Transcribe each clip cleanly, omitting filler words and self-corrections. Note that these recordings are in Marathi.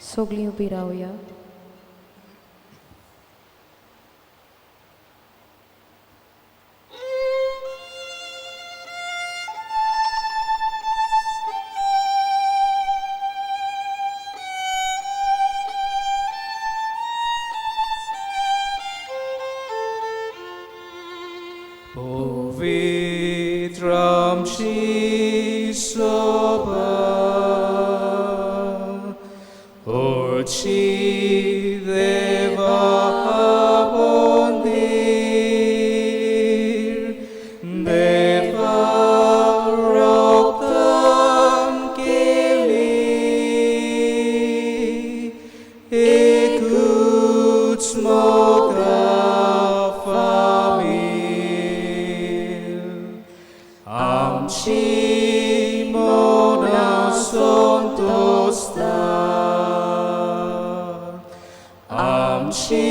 सगळीं उबी रावया. Vitramci soba, orci deva abondir, deva roctam celi, ecut smoga famil, amci mona santos amci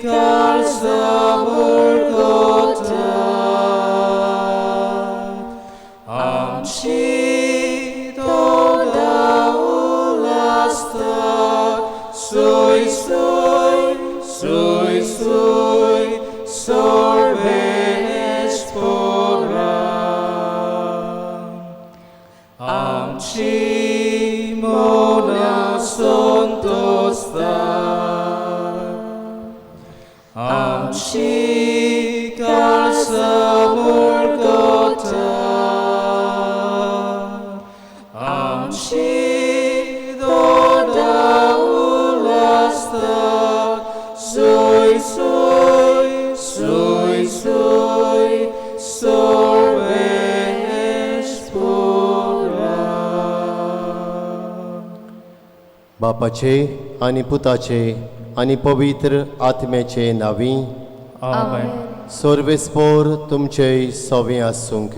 calzamur gota, amci toda ulasta, soy, sorbe espora, amci mona santos amci calzamur gota, amci toda ulasta, soy, sorbe espora. बापाचे आणि पुताचे आणि पवित्र आत्म्याचे नावी. आमेन. सर्वेस्पोर तुमचे सवे आसूंक.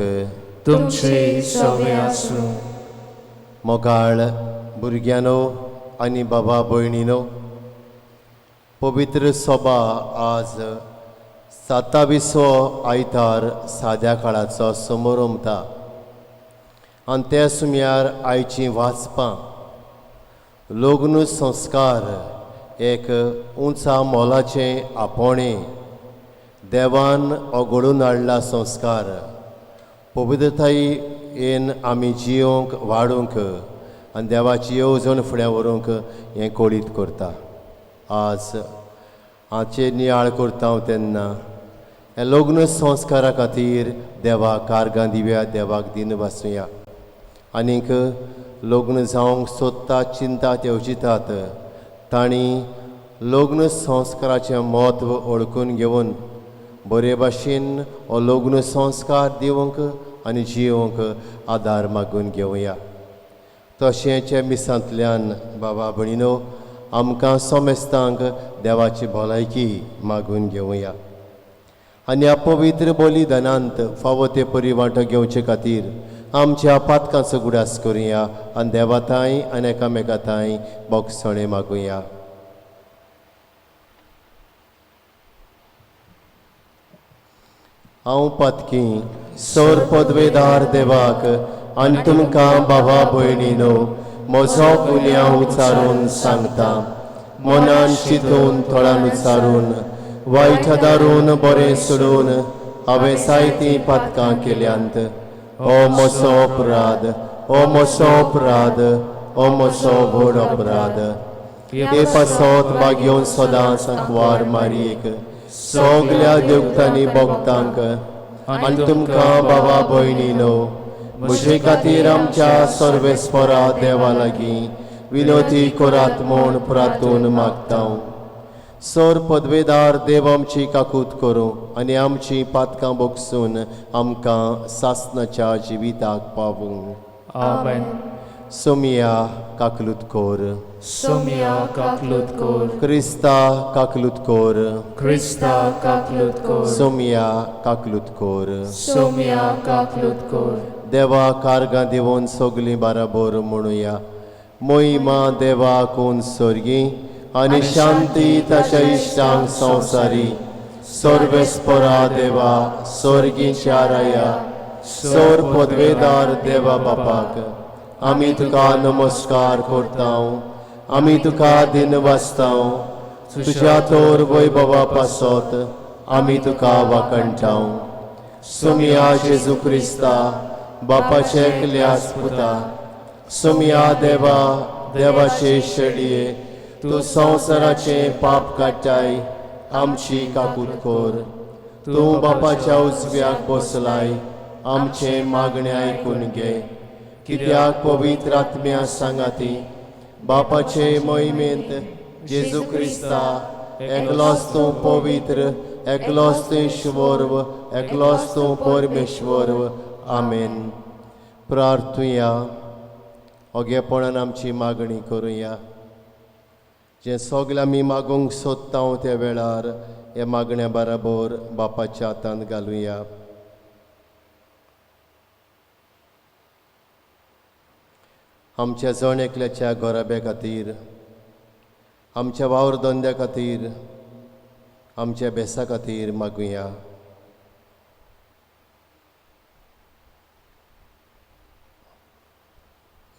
तुमचे सवे आसूं. मोगाळ भुरग्यानो आणि बाबा भयणीनो, पवित्र सभा आज 27वो आयतार साद्या काळाचो समारंभता आनी त्या सुमयार आयची वाचपां लग्न संस्कार एक उंचा मोलाचे आपोणे देवान ओगळून हाडला संस्कार पवित्रतायेन आमी जियोंक वाडूंक आनी देवाची येवजण फुडें व्हरूंक हें कोळीत करता. आज हाचे नियाळ करता हांव तेन्ना हे लग्न संस्कारा खातीर देवाक कारगां दिव्या, देवाक दिन वाचुया. आनीक लग्न जावंक सोदता चिंता ते चिंतात तांणी लग्न संस्काराचें म्हत्व ओळखून घेवन बरे भाशेन हो लग्न संस्कार दिवंक आनी जियोंक आदार मागून घेवया. तशेंच मिसांतल्यान बाबा भयणीनो आमकां सोमेस्तांक देवाची भलायकी मागून घेवया आनी ह्या पवित्र बलिदानांत फावो ते परी वांटो घेवचे खातीर आमच्या पातकांचो गुडास करुया आनी देवाताय आनी एकामेकाताय बोगसणे मागुया. हांव पातकी सर पदवेदार देवाक आनी तुमकां बाबा भयणीनो म्हजो गुन्यांव उचारून सांगता. मनान चिंतून थोडान उचारून वायट दारून बरें सोडून हांवें जायतीं पातकां केल्यांत. ओ म्हजो अपराध, ओ म्हजो अपराध, ओ म्हजो व्हड अपराध. हे पासत मागेवन सदांच वार मारीक सगल्या देवतांनी भक्तांक आनी तुमकां बाबा भयणीनो म्हजे खातीर आमच्या सर्वेस्परा देवा लागीं विनोती करात म्हूण प्रार्थून मागता. सर पदवेदार देव आमची काकूत करूं आनी आमची पातकां बोगसून आमकां सासणाच्या जिविताक पावूं. आमेन. सोमिया काकलूत कोर. सोमिया काकलूत कोर. क्रिस्ता काकलूत कोर. क्रिस्ता काकलूत कोर. सोमिया काकलूत कोर. सोमिया काकलूत कोर. देवा कारगां दिवून सगलीं बाराबर म्हणुया. मोहिमा देवाकून सर्गी आनी शांती ताच्या इश्टांक संवसारी. सर्वेस्परा देवा सर्गीच्या राया सर पदवेदार देवा बापाक आमी तुका नमस्कार करता आमी तुका दिन वाचताव तुज्या तोर वैभवा पासत आमी तुका वाकणटाव सुमिया जेजू क्रिस्ता बापाचे एकल्याच पुता सुमिया देवा देवाचे शेडये तू संवसाराचे पाप काडटाय आमची काकूट कोर तू बापाच्या उजव्याक बसलाय आमचे मागणे आयकून घे कित्याक पवित्र आत्म्या सांगाती बापाचे मोहिमेंत जेजू क्रिस्ता एकलोच तूं पवित्र एकलोच तूं ईश्वर एकलोच तूं परमेश्वर आमेन. प्रार्थुया ओगेपणान आमची मागणी करुया. जे सगळें आमी मागूंक सोदता त्या वेळार हे मागण्या बराबर बापाच्या हातांत घालुया. आमच्या जण एकल्याच्या गोराब्या खातीर आमच्या वावर धंद्या खातीर आमच्या बेसा खातीर मागुया.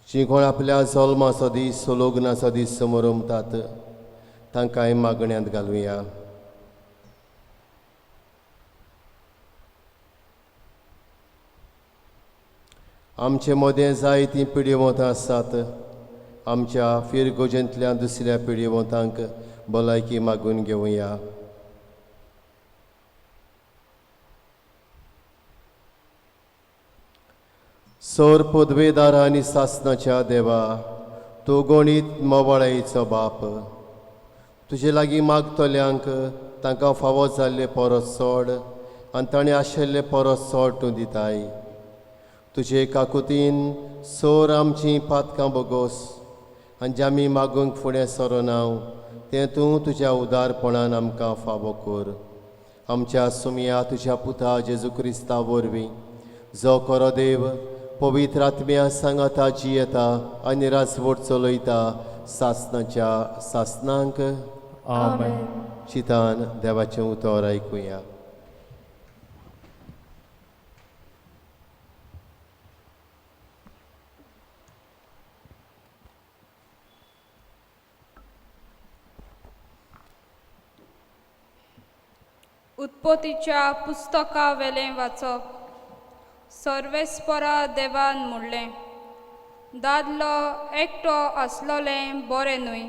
जी कोण आपल्या जल्माचो दीस लग्नाचो दीस मनयतात तांकांय मागण्यांत घालुया. आमचे मदें जायतीं पिढीवंतां आसात. आमच्या फिरगोजेंतल्या दुसऱ्या पिढीवंतांक भलायकी मागून घेवया. सोर पदवेदार आनी सासणाच्या देवा तूं गणीत मोबाळायेचो बाप तुजे लागीं मागतल्यांक तांकां फावो जाल्ले परस चड आनी ताणें आशिल्ले परस चड तूं दिताय. तुजे काकुतीन सोर आमचीं पातकां बोगोस आनी जें आमी मागूंक फुडें सरोनाव तें तूं तुज्या उदारपणान आमकां फावो कर. आमच्या सुमिया तुज्या पुता जेजू क्रिस्ता वरवीं जो खरो देव पवित्र आत्म्या सांगाता जियेता आनी राजवट चलयता सासणाच्या सासणांक आमेन. चितान देवाचें उतर आयकुया. उत्पत्तीच्या पुस्तका वेलें वाचप. सर्वेस्परा देवान म्हणलें दादलो एकटो आसलोलें बरें न्हय.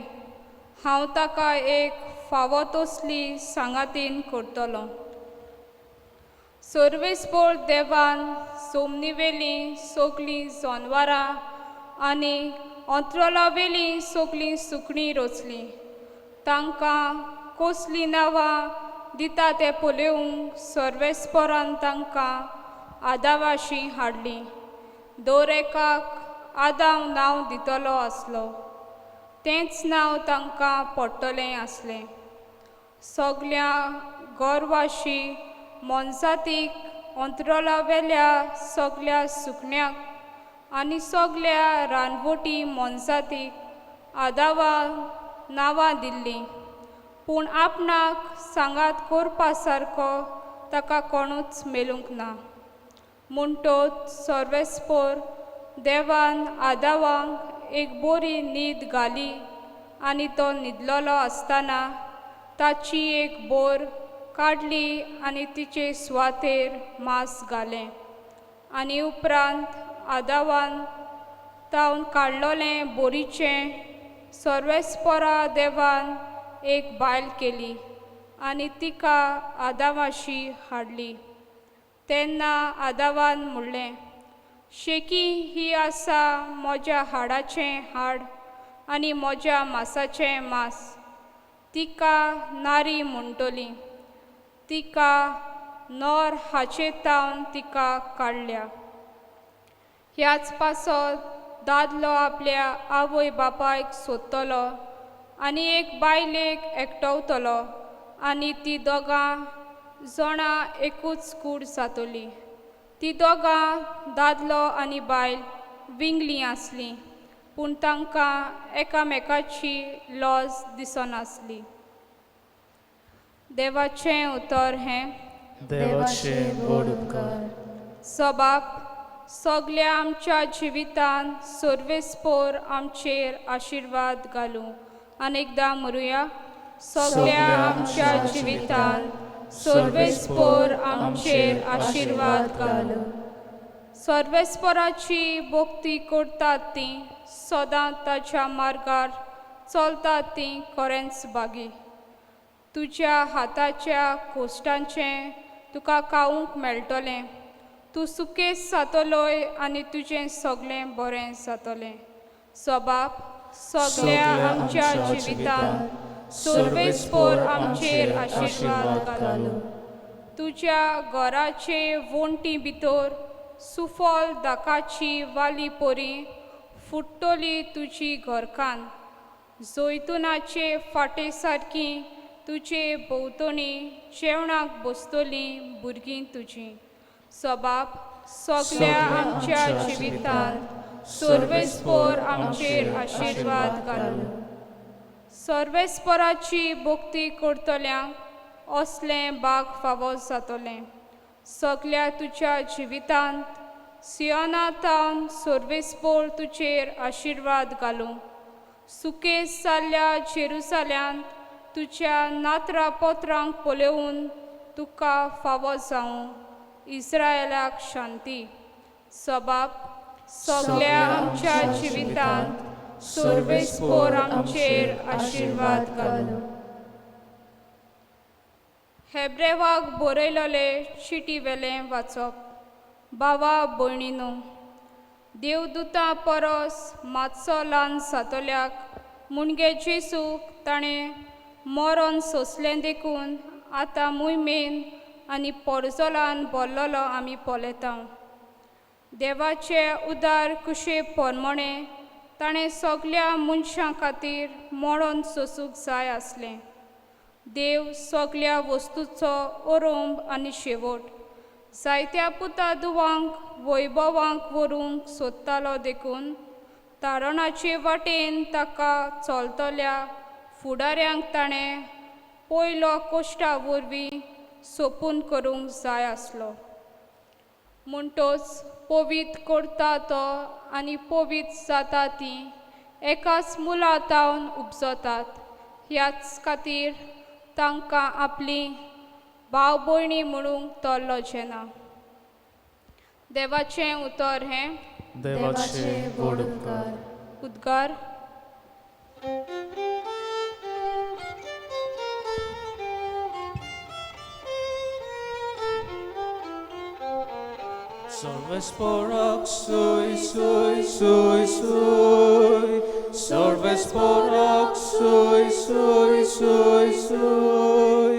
हांव ताका एक फावो तसली सांगातीन करतलो. सर्वेस्पर देवान सोमनीवेलीं सगलीं जनवरां आनी अंतरलावेलीं सगलीं सुकणीं रचलीं. तांकां कसलीं नांवां दिता तें पळोवंक सर्वेस्परान तांकां आदावाशी हाडली. दर एकाक आदाम नांव दितलो आसलो. तेंच नांव तांकां पडटलें आसलें. सगल्या गोरवाशी मनशातीक अंतरलावेल्या सगल्या सुकण्यांक आनी सगल्या रानवटी मनशातीक आदावाक नांवां दिल्लीं. पूण आपणाक सांगात करपा सारको ताका कोणूच मेलूंक ना. म्हणटोच सर्वेस्पर देवान आदावाक एक बरी न्हीद घाली आनी तो न्हिदलोलो आसतना ताची एक बोर काडली आनी तिचे सुवातेर मांस घालें. आनी उपरांत आदावान तावन काडलोलें बोरीचें सर्वेस्परा देवान एक बायल केली आनी तिका आदामाशी हाडली. तेन्ना आदावान म्हणलें शेकी ही आसा म्हज्या हाडाचें हाड आनी म्हज्या मांसाचें मांस. तिका नारी म्हणटलीं. तिका नर हाचे तावन तिका काडल्या. ह्याच पासत दादलो आपल्या आवय बापायक सोदतलो आनी एक बायलेक एकटवतलो आनी ती दोगां जाणां एकूच कूड जातलीं. ती दोगां दादलो आनी बायल विंगलीं आसलीं पूण तांकां एकामेकाची लज दिसनासली. देवाचें उतर हें देवाचे गोड उपकार. सबाब सगळ्या आमच्या जिवितांत सर्वेस्पोर आमचेर आशिर्वाद घालूं. अनेकदा म्हणुया, सगळ्या आमच्या जिवितांत सर्वेस्पोर आमचेर आशिर्वाद घालूं. सर्वेस्पराची भक्ती करतात तीं सदां ताच्या मार्गार चलतात तीं खरेंच बागी. तुज्या हाताच्या कोश्टांचें तुका खावूंक मेळटलें. तूं सुकेस जातलोय आनी तुजें सगळें बरें जातलें. सबाब, सगळ्या आमच्या जिवितांत सर्वेस्पोर आमचेर आशिर्वाद घालूं. तुज्या घराचे वणटी भितर सुफल दाकाची वाली पोरी फुट्टोली तुजी घरकान. जैतुनाचे फाटे सारकी तुजे भोंवतणी जेवणाक बसतलीं भुरगीं तुजीं. सबाब, सगळ्या आमच्या जिवितांत सर्वेस्पोर आमचेर आशिर्वाद घालूं. सर्वेस्पराची भक्ती करतल्यांक असलें भाग फावो जातलें. सगळ्या तुज्या जिवितांत सियोनांतावन सर्वेस्पोर तुजेर आशिर्वाद घालूं. सुकेस जाल्ल्या जेरुसाल्यांत तुज्या नात्रा पोत्रांक पळोवन तुका फावो जावं. इस्रायलाक शांती. सबाब, सगळ्या आमच्या जिवितांत सर्वेस्पोर आमचेर आशिर्वाद घालूं. हेब्रेवाक बरयलेले चिटी वेलें वाचप. भावा भयणीनो, देवदूतां परस मातसो ल्हान जातल्याक मुणगे जेसूक ताणें मरण सोंसलें देखून आतां मुयमेन आनी पोरजोलान भरलेलो आमी पळयता. देवाचे उदार कुशे परमणे ताणें सगळ्या मनशां खातीर मरण सोंसूंक जाय आसलें. देव सगळ्या वस्तूचो आरंभ आनी शेवट जायत्या पुता धुवांक वैभवांक व्हरूंक सोदतालो देखून तारणाचे वाटेन ताका चलतल्या फुडाऱ्यांक ताणें पयलो कोश्टा वरवीं सोपून करूंक जाय आसलो. म्हणटच पवित्र करता तो आनी पवित्र जाता तीं एकाच मुलांतावन उपजतात. ह्याच खातीर तांकां आपली भाव भयणी म्हणूंक तोरलोचें ना. देवाचें उतर हें. देवाचे गोड उद्गार. सर्vesporak sui sui sui sui. सर्वेस्पोrak sui sui sui sui.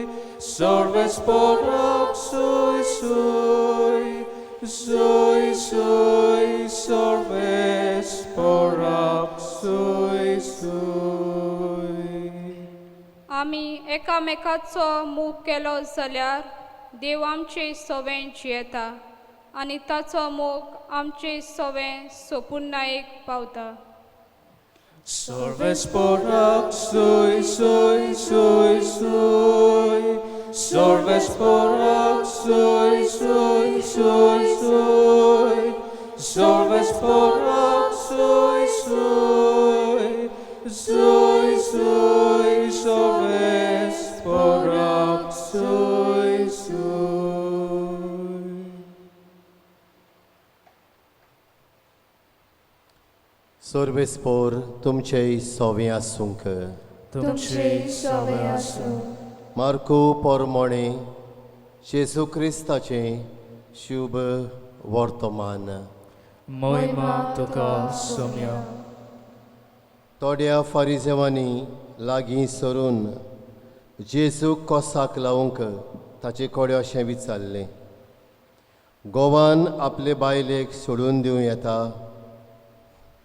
सर्वेस्पोrak sui sui sui sui. सर्वेस्पोrak sui sui. आमी एकामेकाचो मोग केलो जाल्यार देव आमचे सवें जियेता आनी ताचो मोग आमचे सवें सोपुर्णायेक पावता. सर्वेस्पोrak sui sui sui sui. सर्वेस्पोrak sui sui sui sui. सर्वेस्पोrak sui sui sui sui. सर्वेस्पोrak sui sui. सर्वेस्पोर तुमचेय सोवें आसूंक. तुमचे सवे आसूं. मार्को पोरमोणे जेजू क्रिस्ताचें शुभ वर्तमान. महिमा तुका सोम्या. थोड्या फारिजेवांनी लागीं सरून जेजूक कोसाक लावूंक ताचे कडेन अशें विचारलें, गोवान आपले बायलेक सोडून दिवं येता?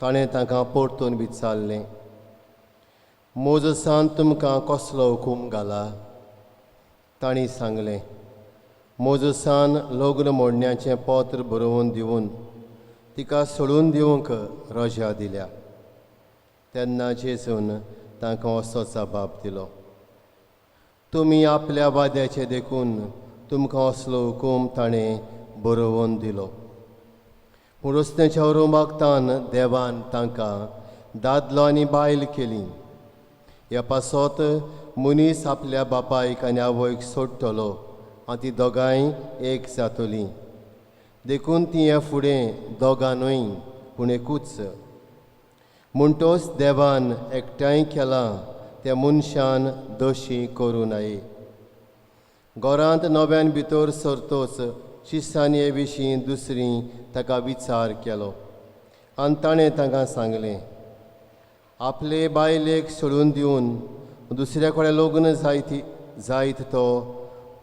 ताणें तांकां परतून विचारलें, मोजसान तुमकां कसलो हुकूम घाला? तांणी सांगलें, मोजसान लग्न मोडण्याचें पत्र बरोवन दिवन तिका सोडून दिवंक रजा दिल्या. तेन्ना जेजून तांकां असो जबाब दिलो, तुमी आपल्या वाद्याचें देखून तुमकां असलो हुकूम ताणें बरोवन दिलो. पूण रस्त्याच्या रुमाकतान देवान तांकां दादलो आनी बायल केली. ह्या पासत मनीस आपल्या बापायक आनी आवयक सोडटलो आनी ती दोगांय एक जातलीं. देखून ती हे फुडें दोगांनूय पूण एकूच. म्हणटोच देवान एकठांय केलां त्या मनशान दोशी करूं नये. घरांत नव्यान भितर सरतोच शिश्यानी हे विशीं दुसरी ताका विचार केलो आनी ताणें तांकां सांगलें, आपले बायलेक सोडून दिवन दुसऱ्या कडेन लग्न जायत तो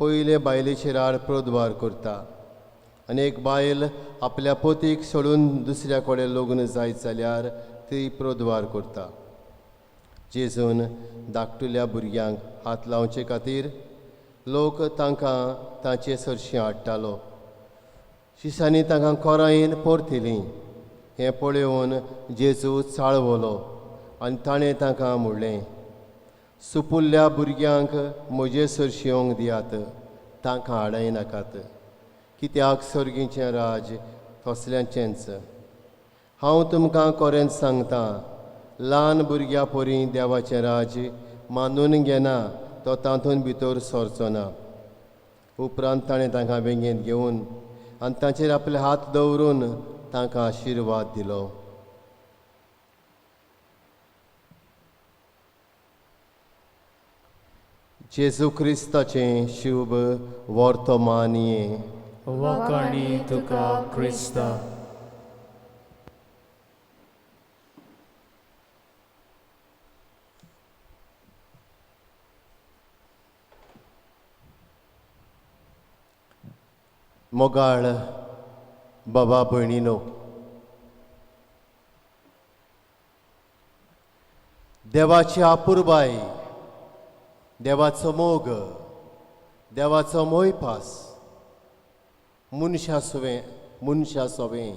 पयले बायलेचेर आड प्रद्वार करता. आनी एक बायल आपल्या पतीक सोडून दुसऱ्या कडेन लग्न जायत जाल्यार ती प्रद्वार करता. जेजून धाकटुल्या भुरग्यांक हात लावचे खातीर लोक तांकां तांचे सरशीं हाडटालो. शिश्यांनी तांकां कोरायेन परतिलीं. हें पळोवन जेजू चाळवलो आनी ताणें तांकां म्हणलें, सुपुल्ल्या भुरग्यांक म्हजे सरशी येवंक दियात, तांकां हाडय नाकात, कित्याक सर्गीचें राज तसल्यांचेंच. हांव तुमकां खरेंच सांगतां, ल्हान भुरग्यां परी देवाचें राज मानून घेना तो तातूंत भितर सरचो ना. उपरांत ताणें तांकां वेंगेंत घेवन आनी तांचेर आपले हात दवरून तांकां आशिर्वाद दिलो. जेजू क्रिस्ताचें शुभ वर्तमान ये. वखाणी तुका क्रिस्ता. मोगाळ बाबा भयणीनो, देवाची आपुरबाय, देवाचो मोग, देवाचो मोयपास मनशा सोबें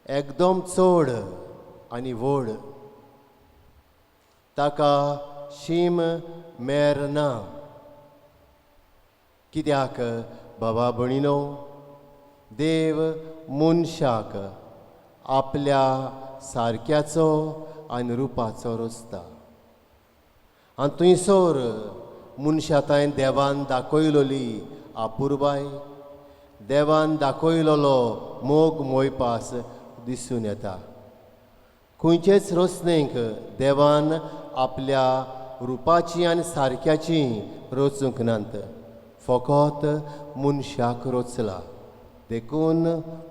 एकदम चड आनी व्हड. ताका शीम मेर ना. कित्याक बाबा भयणीनो, देव मनशाक आपल्या सारक्याचो आनी रुपाचो रचता. आनी थंयसर मनशाताय देवान दाखयलोली आपुरबाय, देवान दाखयलोलो मोग मोयपास दिसून येता. खंयचेच रचनेक देवान आपल्या रुपाची आनी सारक्याची रचूंक नात, फकत मनशाक रचला. देखून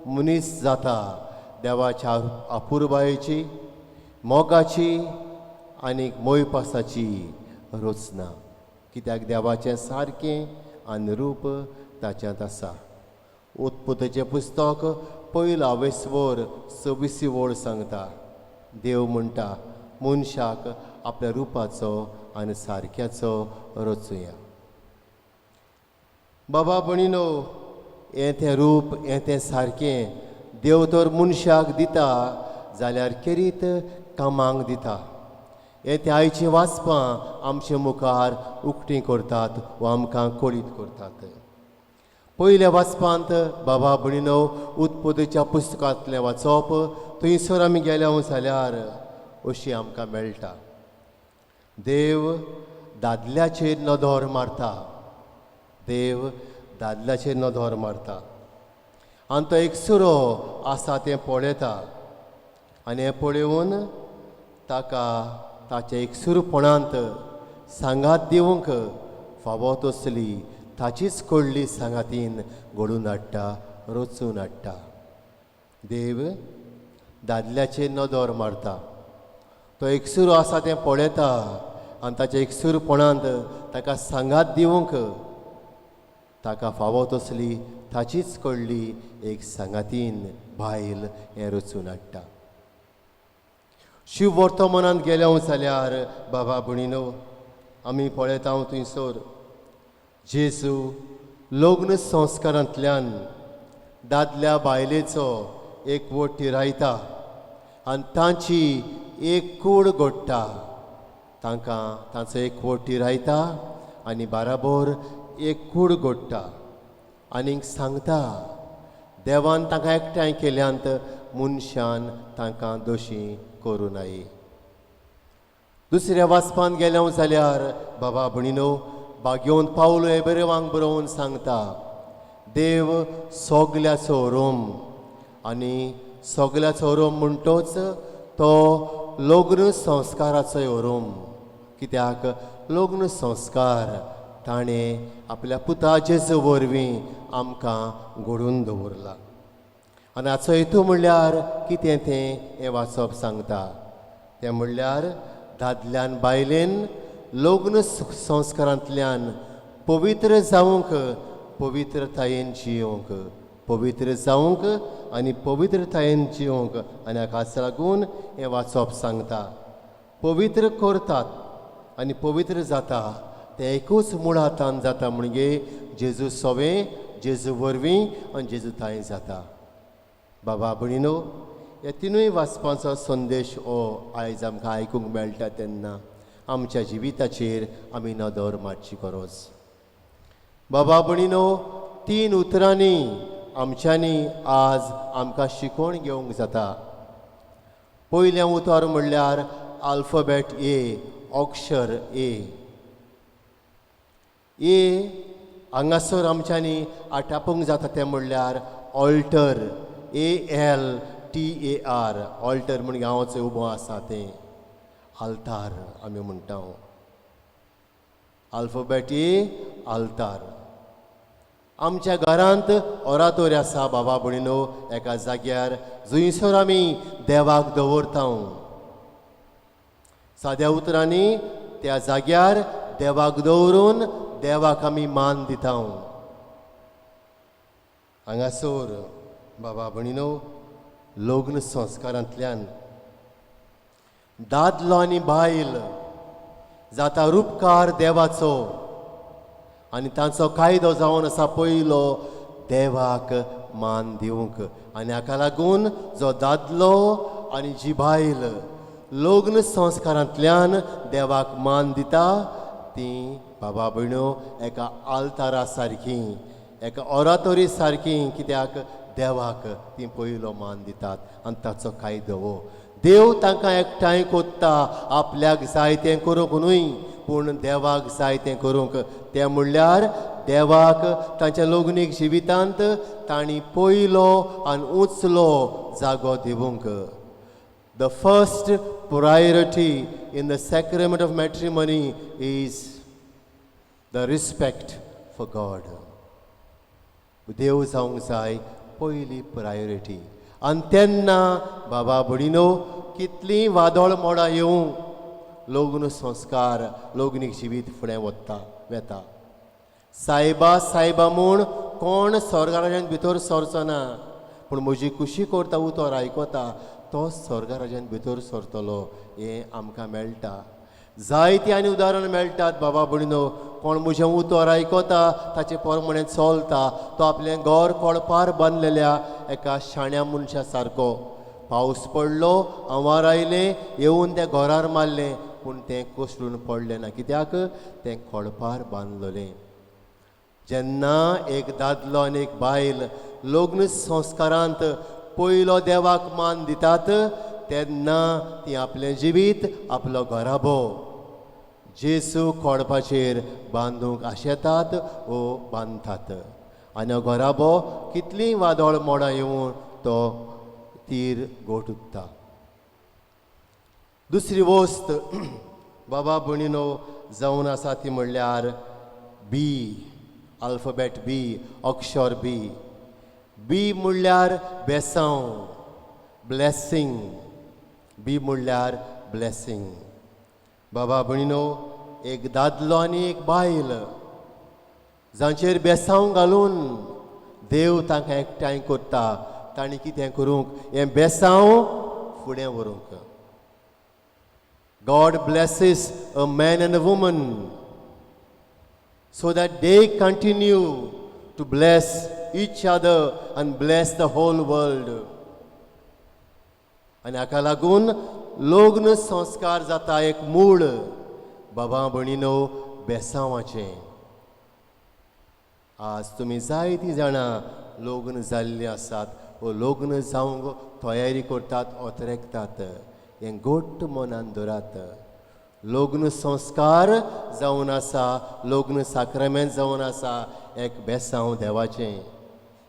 मनीस जाता देवाच्या आपुरबायेची, मोगाची आनी मोयपासाची रचना. कित्याक देवाचें सारकें आनी रूप ताच्यांत आसा. उत्पत्तीचें पुस्तक 1:26 सांगता, देव म्हणटा मनशाक आपल्या रुपाचो आनी सारक्याचो रचुया. बाबा भयणीनो, हें तें रूप, हें तें सारकें देव तर मनशाक दिता जाल्यार केरीत कामांक दिता. हें तें आयचीं वाचपां आमचे मुखार उक्तीं करतात वा आमकां कळीत करतात. पयल्या वाचपांत बाबा भयणीनो उत्पत्तीच्या पुस्तकांतलें वाचप, थंयसर आमी गेल्या जाल्यार अशी आमकां मेळटा. देव दादल्याचेर नदर मारता. देव दादल्याचेर नदर मारता आनी तो एकसुरो आसा तें पळयता. आनी हें पळोवन ताका ताच्या एकसुरपणांत सांगात दिवंक फावो तसली ताचीच कडली सांगातीन घडोवन हाडटा, रचून हाडटा. देव दादल्याचेर नदर मारता. तो एकसुरो आसा तें पळयता आनी ताच्या एकसुरपणांत ताका सांगात दिवंक ताका फावो तसली ताचीच कडली एक सांगातीन बायल हें रचून हाडटा. शिव वर्तमानांत गेल्या जाल्यार बाबा भयणीनो आमी पळयता थंयसर जेजू लग्न संस्कारांतल्यान दादल्या बायलेचो एक वटी रायता आनी तांची एक कूड घडटा. तांकां ताचो एक वटी रायता आनी बाराबर एक कूड घडटा आनीक सांगता, देवान तांकां एकठांय केल्यांत मनशान तांकां दोशी करूं नये. दुसऱ्या वाचपान गेले जाल्यार बाबा भणिनो बागेवन पावलो हे बरें वांग बरोवन सांगता देव सोगल्याचो रोम आनी सोगल्याचो रोम म्हणटोच तो लग्न संस्काराचो रोम. कित्याक लग्न संस्कार ताणें आपल्या पुता जेजू वरवीं आमकां घडोवन दवरला. आनी हाचो हेतू म्हणल्यार कितें तें हें वाचप सांगता. तें म्हणल्यार दादल्यान बायलेन लग्न संस्कारांतल्यान पवित्र जावंक पवित्रतायेन जियोंक पवित्र जावंक आनी पवित्रतायेन जियोंक. आनी हाकाच लागून हें वाचप सांगता. पवित्र करतात आनी पवित्र जाता तें एकूच मूळ हातान जाता म्हणजे जेजू सोवें जेजू वरवीं आनी जेजू ताय जाता. बाबा भणिनो ह्या तिनूय वाचपाचो संदेश हो आयज आमकां आयकूंक मेळटा तेन्ना आमच्या जिविताचेर आमी नदर मारची गरज. बाबा भणिनो 3 उतरांनी आमच्यांनी आज आमकां शिकोवन घेवंक जाता. पयलें उतर म्हणल्यार आल्फाबेट ए अक्षर ए. ए हांगासर आमच्यांनी आटापूंक जाता तें म्हणल्यार ऑल्टर ALTAR ऑल्टर म्हण गांवाचो उबो आसा तें आल्तार आमी म्हणटा. आल्फाबेट ए आल्तार. आमच्या घरांत ओरातोरी आसा बाबा भणिनो एका जाग्यार जंयसर आमी देवाक दवरता. साद्या उतरांनी त्या जाग्यार देवाक दवरून देवाक आमी मान दिता. हांगासर बाबा भणिनो लग्न संस्कारांतल्यान दादलो आनी बायल जाता रूपकार देवाचो आनी तांचो कायदो जावन आसा पयलो देवाक मान दिवंक. आनी हाका लागून जो दादलो आनी जी बायल लग्न संस्कारांतल्यान देवाक मान दिता ती बाबा भयणो एका आल्तारा सारकी एका ओरातोरी सारकी. कित्याक देवाक ती पयलो मान दितात आनी ताचो कायदो हो. देव तांकां एकठांय कोत्ता आपल्याक जाय तें करूंक न्हय पूण देवाक जाय तें करूंक. तें म्हणल्यार देवाक तांच्या लग्नीक जिवितांत तांणी पयलो आनी उंचलो जागो दिवंक. The first priority in the sacrament of matrimony is the respect for God. देव जावंक जाय पयली प्रायोरिटी. आनी तेन्ना बाबा भणिनो कितलीं वादळ मोडां येवं लग्न संस्कार लग्नीक जिवीत फुडें वेता. सायबा म्हूण कोण स्वर्गाराज्यान भितर सरचो ना पूण म्हजी कुशी करता उतर आयकता तो स्वर्गाराज्यान भितर सरतलो हें आमकां मेळटा. जायतीं आनी उदाहरणां मेळटात बाबा भणिनो. कोण म्हजें उतर आयकता ताचे पोरमणें चलता तो आपलें घर कोळपार बांदलेल्या एका शाण्या मनशा सारको. पावस पडलो आंवार आयलें येवन त्या घरार मारलें पूण तें कोसळून पडलें ना कित्याक तें कोळपार बांदलेलें. जेन्ना एक दादलो आनी एक बायल लग्न संस्कारांत पयलो देवाक मान दितात तेन्ना ती आपलें जिवीत आपलो घराबो जेजू कोडपाचेर बांदूंक आशेतात वो बांदतात. आनी हो घराबो कितलीं वादळ मोडां येवं तो तीर घोटुत्ता. दुसरी वस्त बाबा भणिनो जावन आसा ती म्हणल्यार बी आल्फाबेट बी अक्षर बी. बी म्हणल्यार बेसांव ब्लेसिंग. बी म्हणल्यार ब्लेसिंग. बाबा भणिनो एक दादलो आनी एक बायल जांचेर बेसांव घालून देव तांकां एकठांय करता तांणी कितें करूंक हें बेसांव फुडें व्हरूंक. God blesses a man and a woman so that they continue to bless each other and bless the whole world. आनी हाका लागून लग्न संस्कार जाता एक मूळ बाबा भणिनो बेसांवाचें. आज तुमी जायतीं जाणां लग्न जाल्लीं आसात वो लग्न जावंक तयारी करतात ओतरेकतात हें घट्ट मनान दवरात लग्न संस्कार जावन आसा लग्न साक्रामेंत जावन आसा एक बेसांव देवाचें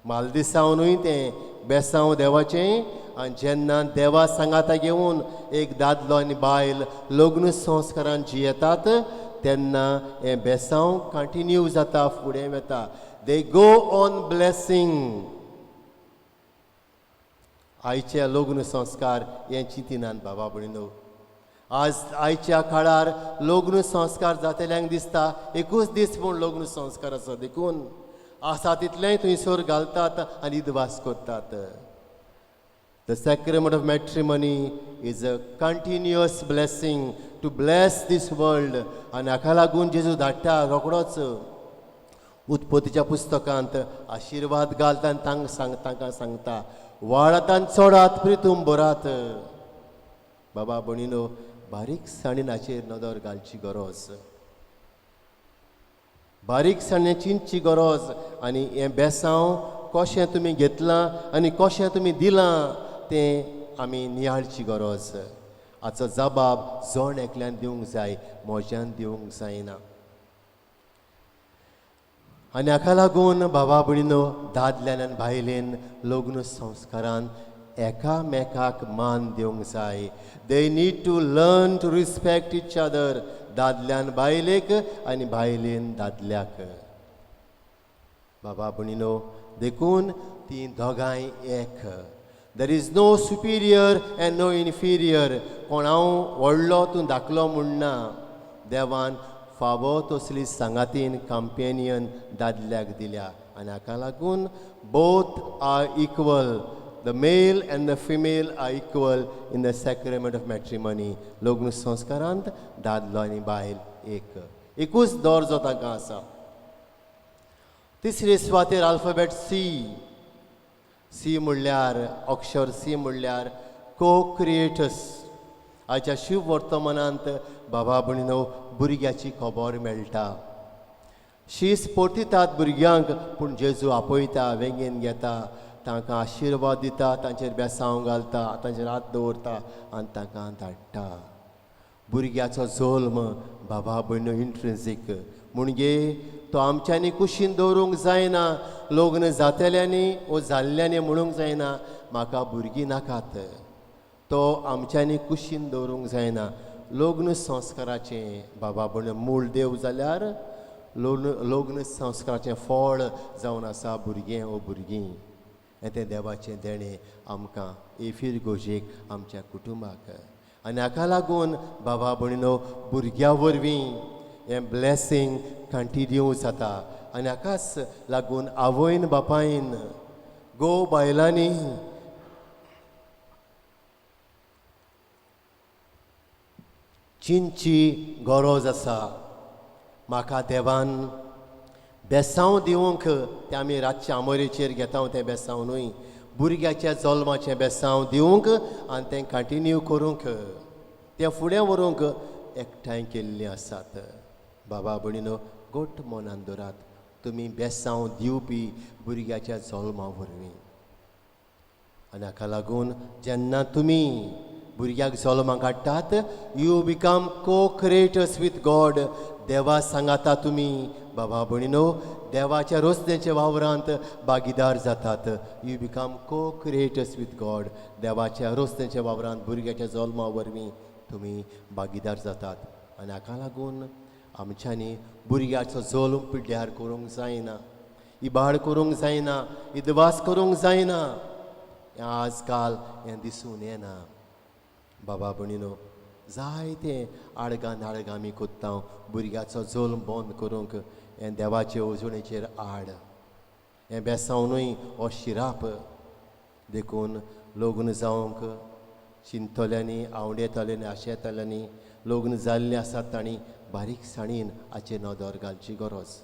मालदिसांवूय तें बेसांव देवाचें आनी जेन्ना देवा सांगाता घेवन एक दादलो आनी बायल लग्न संस्कारान जियेतात तेन्ना हें बेसांव कंटिन्यू जाता फुडें वता दे गो ऑन ब्लेसिंग आयचे लग्न संस्कार हें चिंतिनात बाबा भयणीनो आज आयच्या काळार लग्न संस्कार जातल्यांक दिसता एकूच दीस पूण लग्न संस्कार आसा देखून आसा तितलेंय थंयसर घालतात आनी इदवास करतात The sacrament of matrimony is a continuous blessing to bless this world आनी हाका लागून जेजू धाडटा रोखडोच उत्पत्तीच्या पुस्तकांत आशिर्वाद घालता आनी तांकां सांगता वाडतान चडात प्रितूम बरात बाबा भणीनो बारीकसाणीन हाचेर नदर घालची गरज बारीकसाणें चिंतची गरज आनी हें बेसांव कशें तुमी घेतलां आनी कशें तुमी दिलां तें आमी नियाळची गरज हाचो जबाब जण एकल्यान दिवंक जाय मोज्यान दिवंक जायना आनी हाका लागून बाबा भयणीनो दादल्यान आनी बायलेन लग्न संस्कारान एकामेकाक मान दिवंक जाय they need to learn to respect each other दादल्यान बायलेक आनी बायलेन दादल्याक बाबा भयणीनो देखून ती दोगांय एक there is no superior and no inferior कोण हांव व्हडलो तूं धाकलो म्हणना देवान फावो तसली सांगातीन कंपेनियन दादल्याक दिल्या आनी हाका लागून both are equal the male and the female are equal in the sacrament of matrimony लग्न संस्कारांत दादलो आनी बायल एकूच दर्जो तांकां आसा तिसरे सुवातेर अल्फाबेट सी म्हणल्यार अक्षर सी म्हणल्यार को क्रिएटर्स आयच्या शिव वर्तमानांत बाबा भयणीनो भुरग्याची खबर मेळटा शीस पोटितात भुरग्यांक पूण जेजू आपयता वेंगेन घेता तांकां आशिर्वाद दिता तांचेर बेसांव घालता तांचेर हात दवरता आनी तांकां धाडटा भुरग्याचो जल्म बाबा भयणीनो इंट्रिंसीक म्हणजे तो आमच्यांनी कुशीन दवरूंक जायना लग्न जातल्यांनी वो जाल्ल्यांनी म्हणूंक जायना म्हाका भुरगीं नाकात तो आमच्यांनी कुशीन दवरूंक जायना लग्न संस्काराचें बाबा भयणीनो मूळ देव जाल्यार लग्न संस्काराचें फळ जावन आसा भुरगें वो भुरगीं हें तें देवाचें देणें आमकां एफीर गोजेक आमच्या कुटुंबाक आनी हाका लागून बाबा भयणीनो भुरग्यां वरवीं हें ब्लेसींग कंटिन्यू जाता आनी हाकाच लागून आवयन बापायन गो बायलांनी चिंतची गरज आसा म्हाका देवान बेसांव दिवंक तें आमी रातचे आमोरेचेर घेता तें बेसांव न्हय भुरग्याच्या जल्माचें बेसांव दिवंक आनी तें कंटिन्यू करूंक तें फुडें व्हरूंक एकठांय केल्लीं आसात बाबा भयणीनो गोट मनान दवरात तुमी बेसांव दिवपी भुरग्याच्या जल्मा वरवीं आनी हाका लागून जेन्ना तुमी भुरग्याक जल्माक हाडटात यू बिकम को क्रिएटर्स विथ गॉड देवा सांगाता तुमी बाबा भयणीनो देवाच्या रोसदेच्या वावरांत भागीदार जातात यू बिकम को क्रिएटर्स विथ गॉड देवाच्या रोसदेच्या वावरांत भुरग्याच्या जल्मा वरवीं तुमी भागीदार जातात आनी हाका लागून आमच्यांनी भुरग्याचो जल्म पिड्ड्यार करूंक जायना इबाड करूंक जायना इदवास करूंक जायना आज काल हें दिसून येना बाबा भयणीनो जायते आडगां आमी कोत्ता भुरग्याचो जल्म बंद करूंक हें देवाचे अजुणेचेर आड हें बेसांव न्हय हो शिराप देखून लग्न जावंक चिंतल्यांनी आवडेतल्यांनी आशेतल्यांनी लग्न जाल्लीं आसात तांणी बारीकसाणीन हाचेर नदर घालची गरज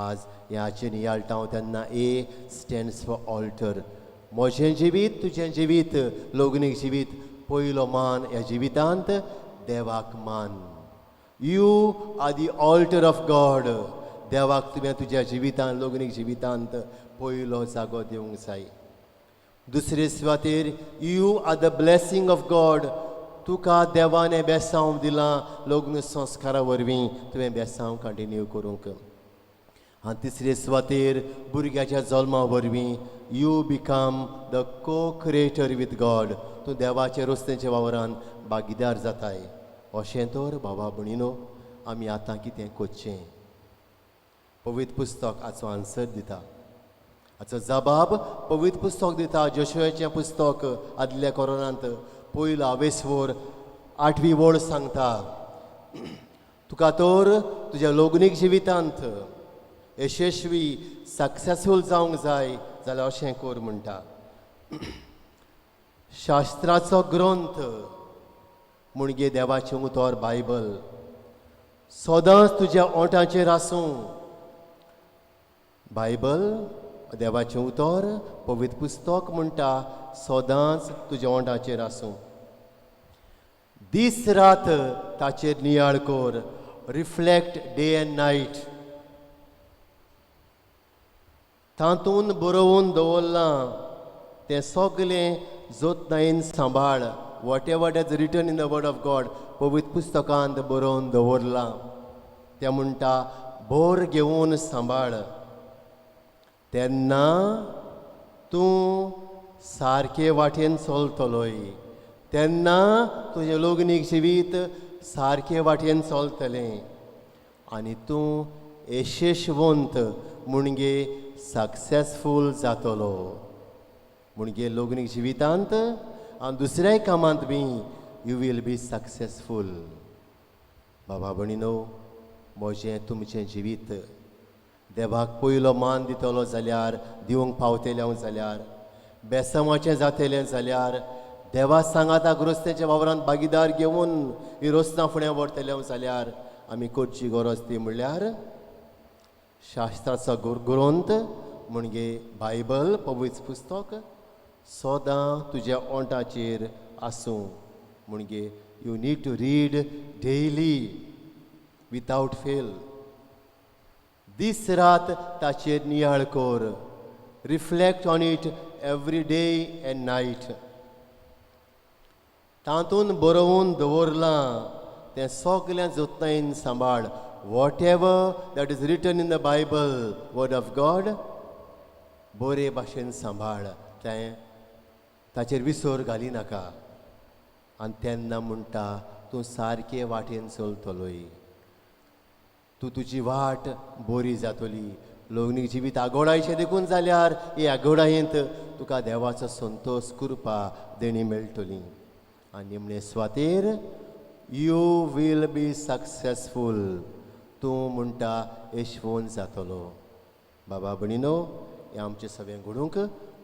आज हें हाचेर नियाळटा तेन्ना ए स्टँड्स फॉर ऑल्टर म्हजें जिवीत तुजें जिवीत लग्नीक जिवीत पयलो मान ह्या जिवितांत देवाक मान you are the alter of God देवाक तुवें तुज्या जिवितांत लग्नीक जिवितांत पयलो जागो दिवंक जाय दुसरे सुवातेर you are the blessing of God. तुका देवान बेसांव दिलां लग्न संस्कारा वरवीं तुवें बेसांव कंटिन्यू करूंक. आनी तिसरे सुवातेर भुरग्याच्या जल्मा वरवीं यू बिकम द को क्रिएटर विथ गॉड. तूं देवाचे रस्त्याच्या वावरान भागीदार जाताय. अशें तर बाबा भणिनो आमी आतां कितें करचें. पवित्र पुस्तक हाचो आन्सर दिता, हाचो जबाब पवित्र पुस्तक दिता. जोशुआचें पुस्तक आदल्या कोरोनांत पयलो 8वी वळ सांगता, तुका तर तुज्या लग्नीक जिवितांत यशस्वी सक्सेसफूल जावंक जाय जाल्यार अशें कर म्हणटा. शास्त्राचो ग्रंथ म्हणजे देवाचें उतर बायबल सदांच तुज्या ओंठाचेर आसूं. बायबल देवाचें उतर पवित्र पुस्तक म्हणटा सदांच तुज्या ओंठाचेर आसूं. दीस रात ताचेर नियाळ कर. Reflect day and night. तातूंत बरोवन दवरलां तें सगलें जोतनायेन सांबाळ. Whatever is written in the word of God पवित्र पुस्तकांत बरोवन दवरलां. तें म्हणटा भर घेवन सांबाळ. तेन्ना तूं सारके वाटेन चलतलोय. तेन्ना तुजें लग्नीक जिवीत सारके वाटेन चलतलें आनी तूं यशस्वंत म्हणजे सक्सेसफूल जातलो. म्हणजे लग्नीक जिवितांत आनी दुसऱ्याय कामांत बी यू वील बी सक्सेसफूल. बाबा भणिनो, म्हजें तुमचें जिवीत देवाक पयलो मान दितलो जाल्यार, दिवंक पावतले जाल्यार, बेसमाचें जातलें जाल्यार, देवा सांगाता रस्त्याच्या वावरांत भागीदार घेवन ही रस्त्यां फुडें व्हरतले जाल्यार आमी करची गरज ती म्हणल्यार शास्त्राचो ग्रंथ म्हणजे बायबल पवित्र पुस्तक सदां तुज्या ओंठाचेर आसूं. म्हणजे you need to read daily without fail. दीस रात ताचेर नियाळ कर. Reflect on it every day and night. तातूंत बरोवन दवरलां तें सगलें जोतनायेन सांबाळ. Whatever that is written in the Bible word of God बरे भाशेन सांबाळ. तें ताचेर विसर घाली नाका. आनी तेन्ना म्हणटा तूं सारके वाटेन चलतलोय. तूं तुजी वाट बरी जातली. लग्नीक जिवीत आगोडायचें देखून जाल्यार हे आगोडायेंत तुका देवाचो संतोश कृपा देणी मेळटली. आनी निमणे स्वातेर यू वील बी सक्सेसफूल. तूं म्हणटा यशवंत जातलो. बाबा भणिनो, हें आमचें सगळें घडोवंक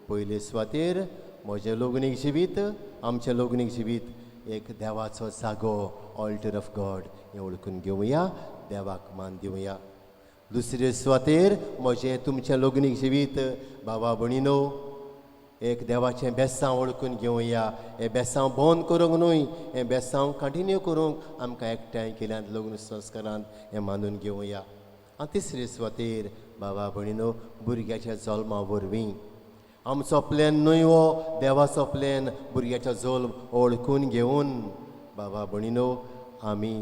पयले स्वातेर म्हजें लग्नीक जिवीत, आमचें लग्नीक जिवीत एक देवाचो जागो, ऑल्टर ऑफ गॉड हें ओळखून घेवया, देवाक मान दिवया. दुसरे स्वातेर म्हजें तुमचें लग्नीक जिवीत बाबा भणिनो एक देवाचें बेसांव ओळखून घेवया. हें बेसांव बंद करूंक न्हय, हें बेसांव कंटिन्यू करूंक आमकां एकठांय केल्यांत लग्न संस्कारांत हें मानून घेवया. आनी तिसरे स्वातेर बाबा भणिनो भुरग्याच्या जल्मा वरवीं आमचो प्लॅन न्हय हो देवाचो प्लॅन भुरग्याचो जल्म ओळखून घेवन बाबा भणिनो आमी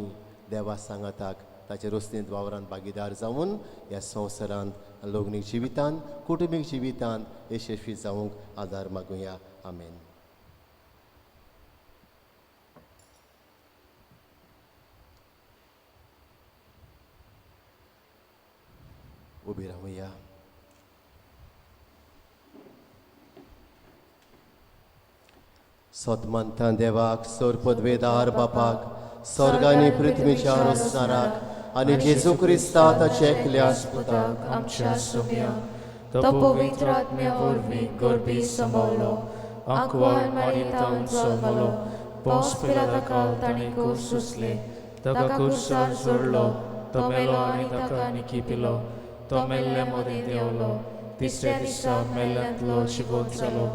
देवा सांगाताक ताचे रस्त्यांत वावरांत भागीदार जावन ह्या संवसारांत लग्नीक जिवितांत कुटुंबीक जिवितांत यशस्वी जावंक आदार मागुया. आमेन. उबी रावया. सतमंता देवाक सर पदवेदार बापाक स्वर्गांनी पृथ्वीच्या रचणाराक आनी जेजू क्रिस्ता ताचे एकल्या पुताक आमच्या सुम्या तो पवित्र आत्म्या वरवीं गर्भी संभवलो. आंकवार मारितावन जल्मलो. पोंस पिलाताकाल ताणें खूब सुसले. ताका कुर्सार जोडलो. तो मेलो आनी ताका निकिपिलो. तो मेल्ले मदें देंवलो. तिसऱ्या दिसा मेल्ल्यांतलो जिवंत जालो.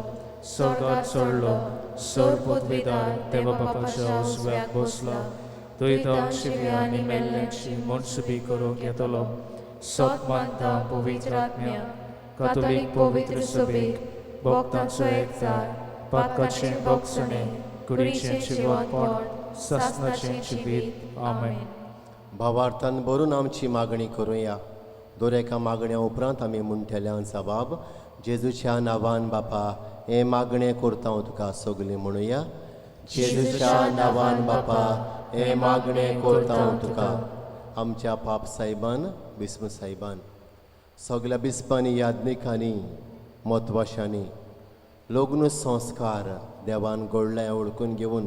स्वर्गांत चडलो. सर पदवेदार देवा बापाच्या उजव्याक बसला. थंय तो शिव्या आनी मेल्ल्यांची मनसुबी करूंक येतलो. सत मानता पवित्र आत्म्या, कातोलीक पवित्र सभेक, भक्तांचो एकचार, पातकाचें भोगसणें, कुडीचें जिवनपण, सासणाचें जिवीत. आमेन. भावार्थान बरोवन आमची मागणी करुया. दर एका मागण्या उपरांत आमी म्हणटल्या जबाब जेजूच्या नांवान बापा हे मागणें करता हांव तुका सगळें म्हणुया. जेजूच्या नांवान बापा हे मागणें करता हांव तुका. आमच्या पाप साहेबान बिस्म साहेबान सगळ्या बिस्पांनी याज्ञिकांनी म्हत्वाशांनी लग्न संस्कार देवान घडले ओळखून घेवन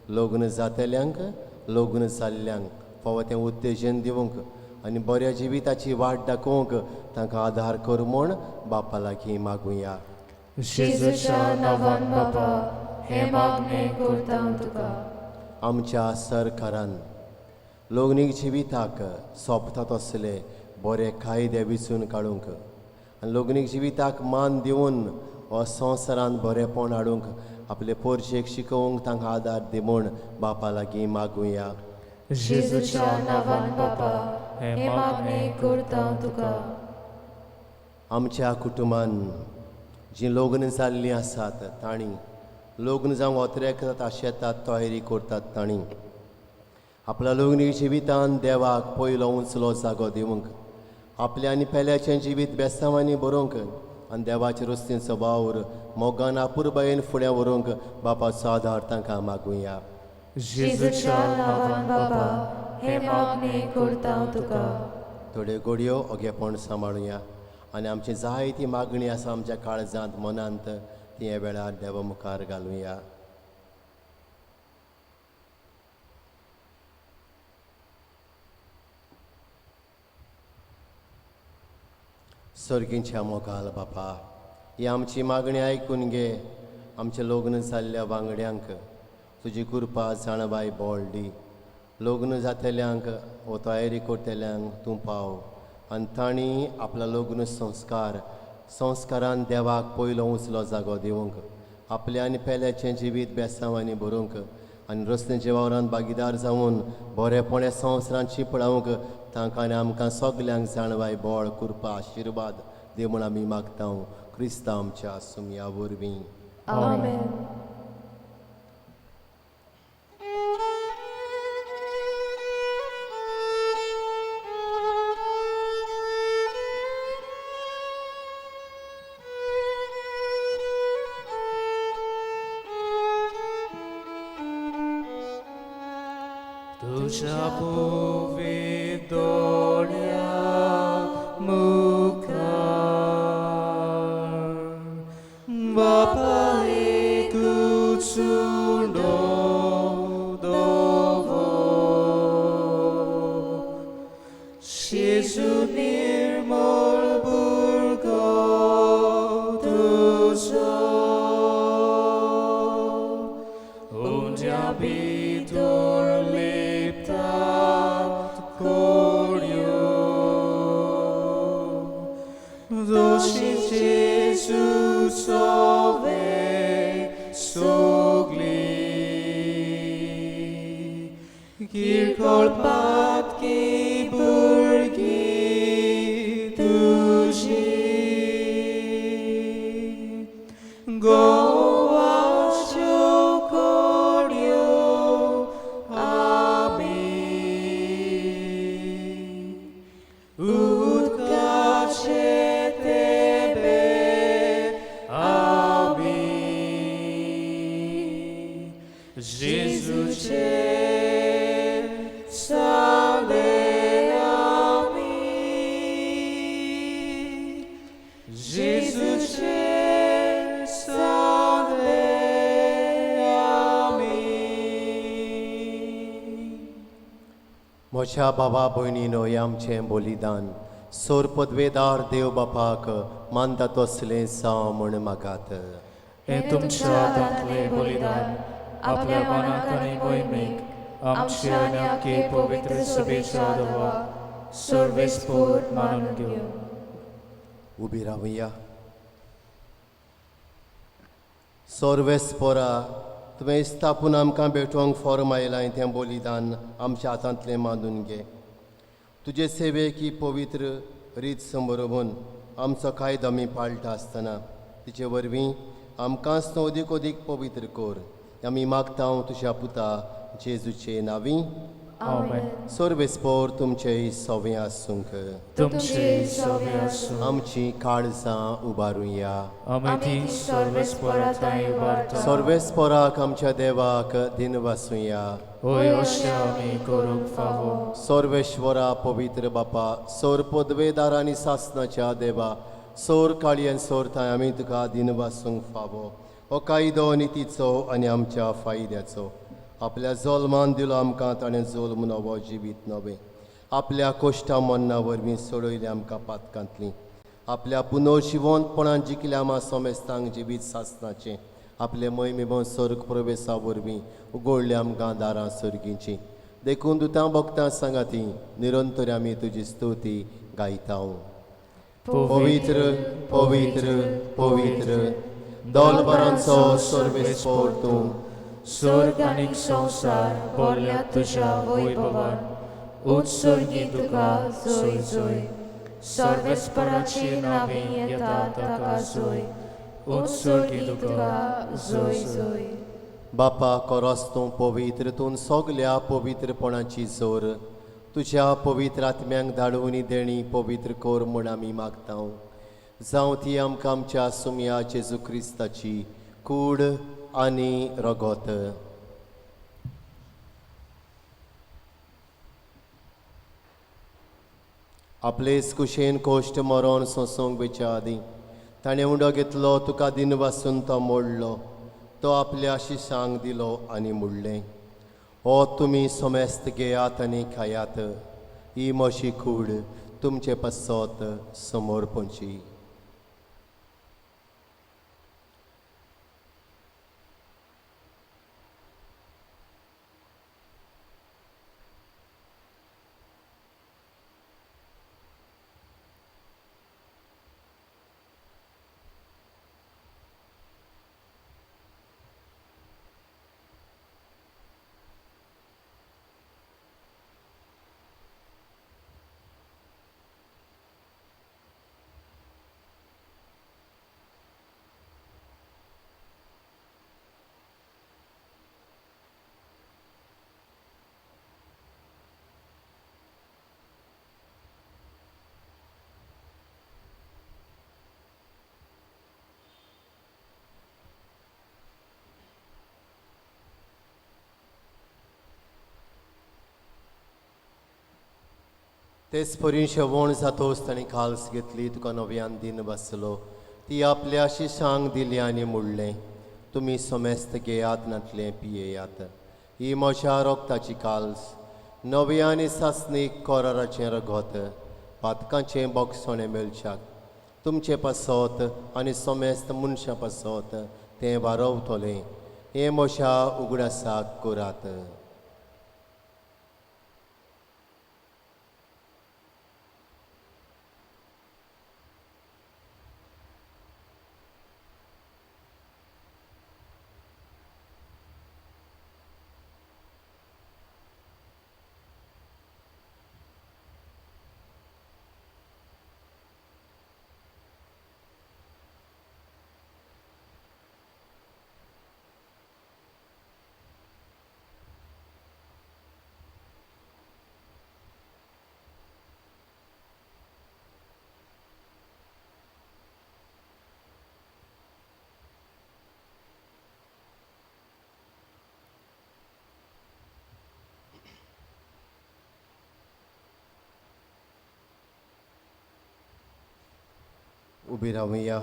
लग्न जातल्यांक लग्न जाल्ल्यांक फावो तें उत्तेजन दिवंक आनी बऱ्या जिविताची वाट दाखोवंक तांकां आदार कर म्हूण बापा लागीं मागुया. जेजूच्या नांवान बापा हे मागणें करता हांव तुका. आमच्या सरकारान लग्नीक जिविताक सोंपता तसले बरे कायदे विचून काडूंक आनी लग्नीक जिविताक मान दिवन हो संवसारान बरेपण हाडूंक आपले पोरशेक शिकोवंक तांकां आदार दी म्हूण बापा लागीं मागुया. जेजूच्या नांवान बापा हे मागणें करता हांव तुका. आमच्या कुटुंबान जीं लग्न जाल्लीं आसात तांणी लग्न जावंक ओतरेक आशेतात तयारी करतात तांणी आपल्या लग्नीक जिवितान देवाक पयलो उंचलो जागो दिवंक आपल्या आनी पेल्याचें जिवीत बेस्तांवांनी बरोवंक आनी देवाचे रस्त्यांचो वावर मोगान आपुरबायेन फुडें व्हरूंक बापाचो आदार तांकां मागुया. जेजूच्या नांवान बापा हे मागणें करता हांव तुका. थोड्यो घडयो ओगेपण सांबाळुया आनी आमची जायती मागणी आसा आमच्या काळजांत मनांत ती हे वेळार देवा मुखार घालुया. सर्गींच्या मोगाल बापा ही आमची मागणी आयकून घे. आमचे लग्न जाल्ल्या वांगड्यांक तुजी कृपा जाणबाय बोळडी लग्न जातल्यांक वो तयारी करतल्यांक तूं पाव आनी तांणी आपलो लग्न संस्कारान देवाक पयलो उंचलो जागो दिवंक आपल्या आनी पेल्याचें जिवीत बेसांवांनी भरूंक आनी रस्त्याच्या वावरांत भागीदार जावन बरेपणे संवसारांत शिपडावंक तांकां आनी आमकां सगल्यांक जाणवाय बोळ कृपा आशिर्वाद दे म्हूण आमी मागता. क्रिस्ता आमच्या सुमया वरवीं. आमेन. तुझ्या पवित्र दोळ्या मुखार बापा एकूच दवो जेजू निर्मळ भुरगो तुजो उंड्या भितर Doce Jesus, ove sogli, kirkol patki burgi tuji, goacio corio, amin, utkace Jesus salve a mim. Jesus salve a mim. म्हज्या बाबा भयणीनो हें आमचें बलिदान सोर पदवेदार देव बापाक मानता तसलें जावं म्हण मागात. हें तुमच्या हातांतलें बलिदान आपल्या मनाक आनी मोहिमेक आमच्या आनी आख्खे पवित्र सभेच्या आदवा सर्वेस्फोट मानून घेवं. उबी रावया. सर्वेस्पोरा तुवें इस्तापून आमकां भेटोवंक फॉर्म आयलां तें बलिदान आमच्या हातांतलें मानून घे. तुजे सेवेक ही पवित्र रीत समोरून आमचो कायदो आमी पाळटा आसतना तिचे वरवीं आमकांच तूं अदीक अदीक पवित्र कर आमी मागता तुज्या पुता जेजूचे नांवी Amen. सर्वेस्पोर तुमचे सवे आसूंक तुमचे सवे आसूं आमची काळजां उबारुया आमी ती सर्वेस्पराताय उबारता सर्वेस्पोराक आमच्या देवाक दिनवासुया होय अशें आमी करूंक फावो सर्वेश्वरा पवित्र बापा सोर पदवेदार आनी सासनाच्या देवा सोर काळयेन सोरताय आमी तुका दिनवासूंक फावो हो कायदो नितीचो आनी आमच्या फायद्याचो आपल्या जल्मान दिलो आमकां ताणें जल्म नवो जिवीत नवें आपल्या कोश्टा मन्ना वरवीं सोडयलें आमकां पातकांतलीं आपल्या पुनर्जिवंतपणान जिखल्या आमा सोमेस्तांक जिवीत सासनाचें आपले मैमेबोन स्वर्ग प्रवेशा वरवीं उगडलें आमकां दारां सर्गींचीं देखून दुतां भक्तां सांगाती निरंतर आमी तुजी स्तुती गायता पवित्र पवित्र पवित्र दोलबरांचो सर्वेस्पोर तूं स्वर्ग आनीक संवसार भरल्या तुज्या वैभवान उत्सर्गी तुका जय जय सर्वेस्पराची नांवी येतात ताका जय उत्सर्गी तुका जय जय बापा कोरोस तूं पवित्र तूं सगल्या पवित्रपणाची जोर तुज्या पवित्र आत्म्यांक धाडून देणी पवित्र कोर म्हूण आमी मागता जावं ती आमकां आमच्या सुमया जेजू क्रिस्ताची कूड आनी रगत आपलेच कुशेन कोश्ट मरोन सोंसोंक बेच्या आदीं ताणें उंडो घेतलो तुका दिन वासून तो मोडलो तो आपल्या शिशांक दिलो आनी मुडलें हो तुमी सोमेस्त घेयात आनी खायात ही म्हशी कूड तुमचे पासत समोर पोंची तेच परीन शेवण जातोच ताणें खाल्स घेतली तुका नव्यान दिन बसलो ती आपल्या शिशांक दिली आनी मुडलें तुमी सोमेस्त घेयात नातलें पियेयात ही म्हज्या रोगताची काल्स नवे आनी सासणीक कोराराचें रगत पातकांचें बोगसोणें मेलच्याक तुमचे पासत आनी सोमेस्त मनशां पासत तें वारवतलें हें म्हज्या उगडासाक करात उबी रावुया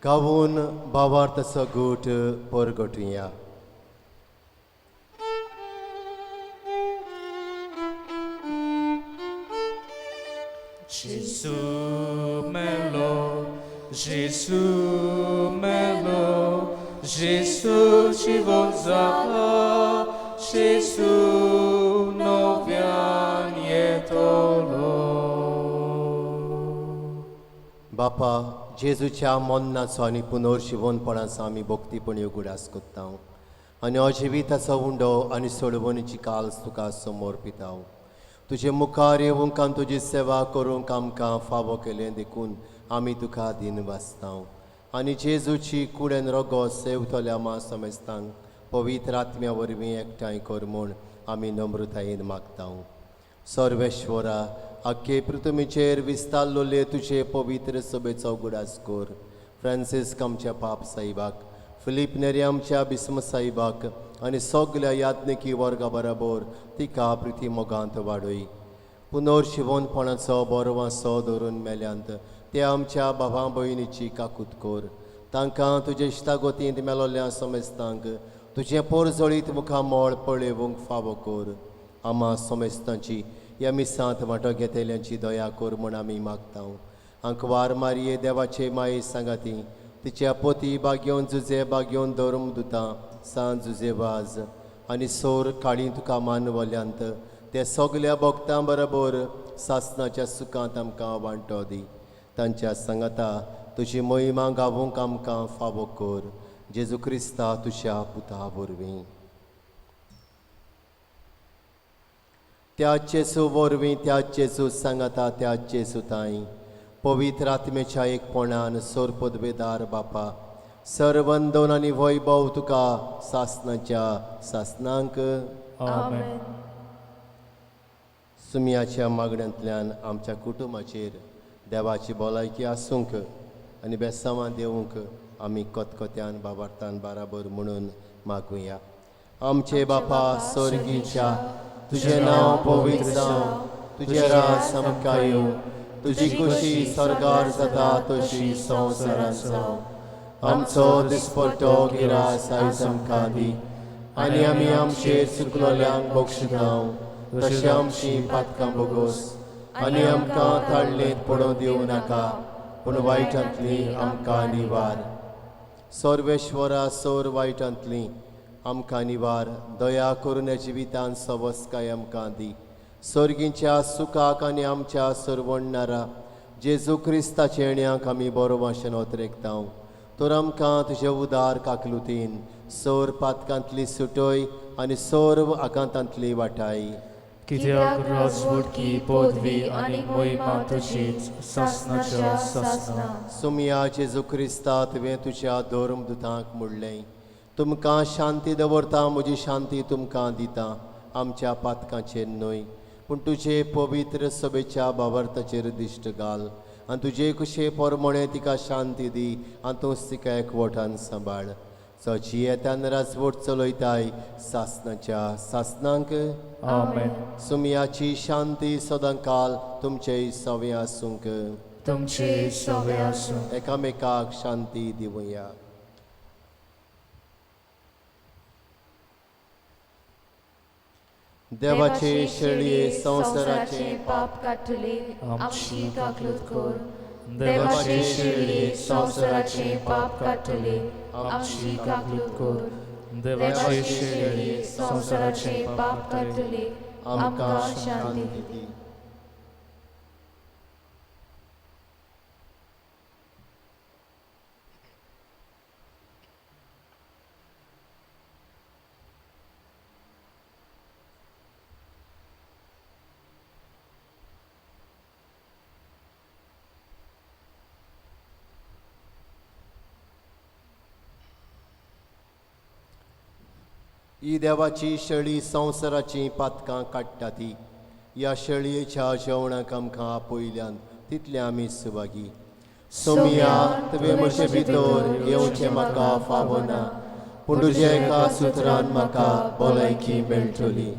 गावून भावार्थाचो गूट परगटुया Jésus melo, Jésus melo, Jésus ci vonza, Jésus nowian jetolo. बापा जेजूच्या मोन्नाचो आनी पुनर्जिवनपणाचो आमी भक्तीपणी उगडास कोत्ता आनी अजिविताचो उंडो आनी सोडवणीची काल्स तुका समोर पिता तुजे मुखार येवंक आनी तुजी सेवा करूंक आमकां फावो केलें देखून आमी तुका दिन वाचता आनी जेजूची कुडेन रगो सेवतल्या मा समेस्तांक पवित्र आत्म्या वरवीं एकठांय कर म्हूण आमी नम्रतायेन मागतां. सर्वेश्वरा, आख्खे पृथ्वीचेर विस्तारलोले तुजे पवित्र सभेचो उगडास कर. फ्रांसीस आमच्या पाप साहिबाक, फिलीप नेरी आमच्या बिस्म साहिबाक आनी सगल्या याज्ञिकी वर्गा बरोबर तिका प्रिती मोगांत वाडय. पुनर्शिवणपणाचो बरो वांसो धरून मेल्यांत ते आमच्या भावां भयणीची काकूत कर. तांकां तुजे इश्टागोतींत मेलोल्या समेस्तांक तुजें पोरजळीत मुखां मोळ पळेवूंक फावो कर. आमा समेस्तांची ह्या मिसांत वांटो घेतल्यांची दया कर म्हूण आमी मागतां. आंकवार मारये देवाचे माये सांगाती, तिच्या पोती बाग्योन जुजे बाग्योन धर्मदुतां सांत जुजेबाज आनी सोर काळी तुका मानवल्यांत ते सगल्या भक्तां बरोबर सासणाच्या सुखांत आमकां वांटो दी. तांच्या सांगाता तुजी मोहिमा गावूंक आमकां फावो कर. जेजू क्रिस्ता तुज्या पुता वरवीं. त्याच जेजू वरवीं त्याच जेजू सांगाता त्याच जेजू ताई पवित्र आत्मेच्या एकपणान सोर पदवेदार बापा सर्वंदोन आनी वैभव तुका सासणाच्या सासनांक आमेन. सुमयाच्या मागण्यांतल्यान आमच्या कुटुंबाचेर देवाची भलायकी आसूंक आनी बेसांवां देवूंक आमी कोतकोत्यान बाबार्थान बाराबर म्हणून मागुया. आमचे बापा स्वर्गीच्या, तुजें नांव पवित्र जावं, तुजें राज आमकां येवं, तुजी खुशी स्वर्गार जाता तशी संवसारांत जावं. आमचो दिसपट्टो गिरास आयज आमकां दी आनी आमी आमचेर चुकलोल्यांक बक्षितांव तशें आमची पातकां बोगोस आनी आमकां ताळणेंत पडोवं दिवं नाका, पूण वायटांतली आमकां निवार. सर्वेश्वरा सोर वायटांतली आमकां निवार. दया करून ह्या जिवितांत सवस्काय आमकां दी. सर्गीच्या सुखाक आनी आमच्या सरवणणारा जेजू क्रिस्ताचे येण्याक आमी बरो भाशेन ओतरेकतांव. तर आमकां तुजे उदार काकलुतीन सोर पातकांतली सुटय आनी सोर आकांतांतली वाटाय. कित्याक राजवटकी पदवी आनी मोहिमा तुजीच सासणाच्या सासना. सुमया जेजू क्रिस्ता तुवें तुज्या धर्मदुतांक म्हणलें, तुमकां शांती दवरता, म्हजी शांती तुमकां दिता. आमच्या पातकांचेर न्हय पूण तुजे पवित्र सभेच्या भावार्थाचेर दिश्ट घाल आनी तुजे कुशे पोरमोणे तिका शांती दी आनी तूंच तिका एकवटान सांबाळ. सची येतान राजवट चलयताय सासणाच्या सासनांक आमेन. सुमयाची शांती सदांकाल तुमचे सवे आसूंक. तुमचे सवे आसूं. एकामेकाक शांती दिवया. देवाचे शेळये संवसाराचे पाप काढले आमची काकलूत कर. देवाचे शेळये संवसाराचे पाप काढले आमची काकलूत कर. देवाचे शेळये संवसाराचे पाप काढले आमकां शांती दी. ही देवाची शेळी संवसाराची पातकां काडटा ती. ह्या शेळयेच्या जेवणाक आमकां आपयल्यान तितले आमी सुवागी. सोमिया तुवें म्हजे भितर येवचें म्हाका फावो ना, पूण तुज्या एका सुत्रान म्हाका भलायकी मेळटली.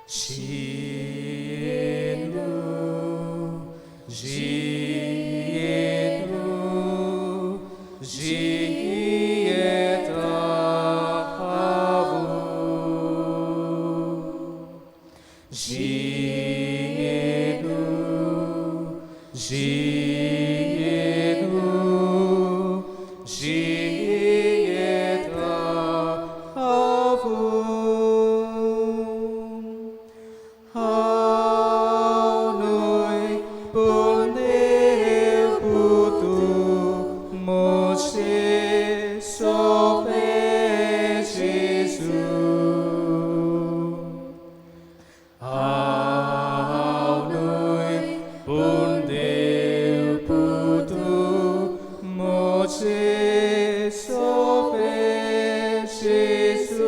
Gienu, gieta havu. Gienu, gieta havu. Aunui puneu putu Moshe sope Jesus. Aunui puneu putu Moshe sope Jesus.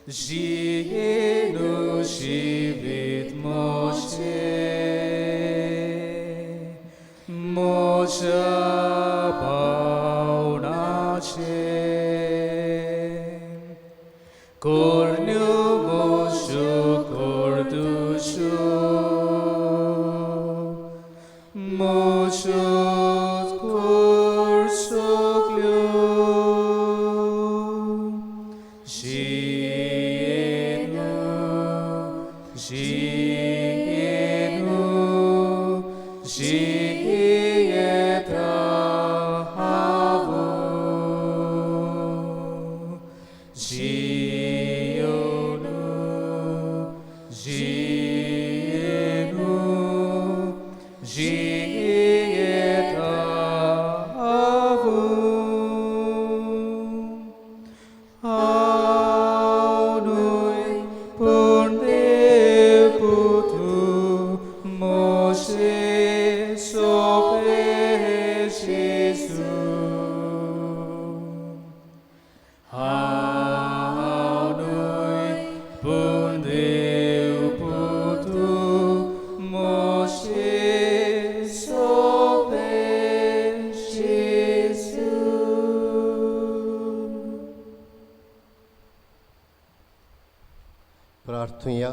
Gienu shivit Moshe, Moshe baunache, Cornu Moshe cordushu, Moshe corsoclio. Gieta havu. Gieta havu. Aunui puneu putu Moshe sope Jesus. Aunui puneu putu Moshe sope Jesus. प्रार्थूया.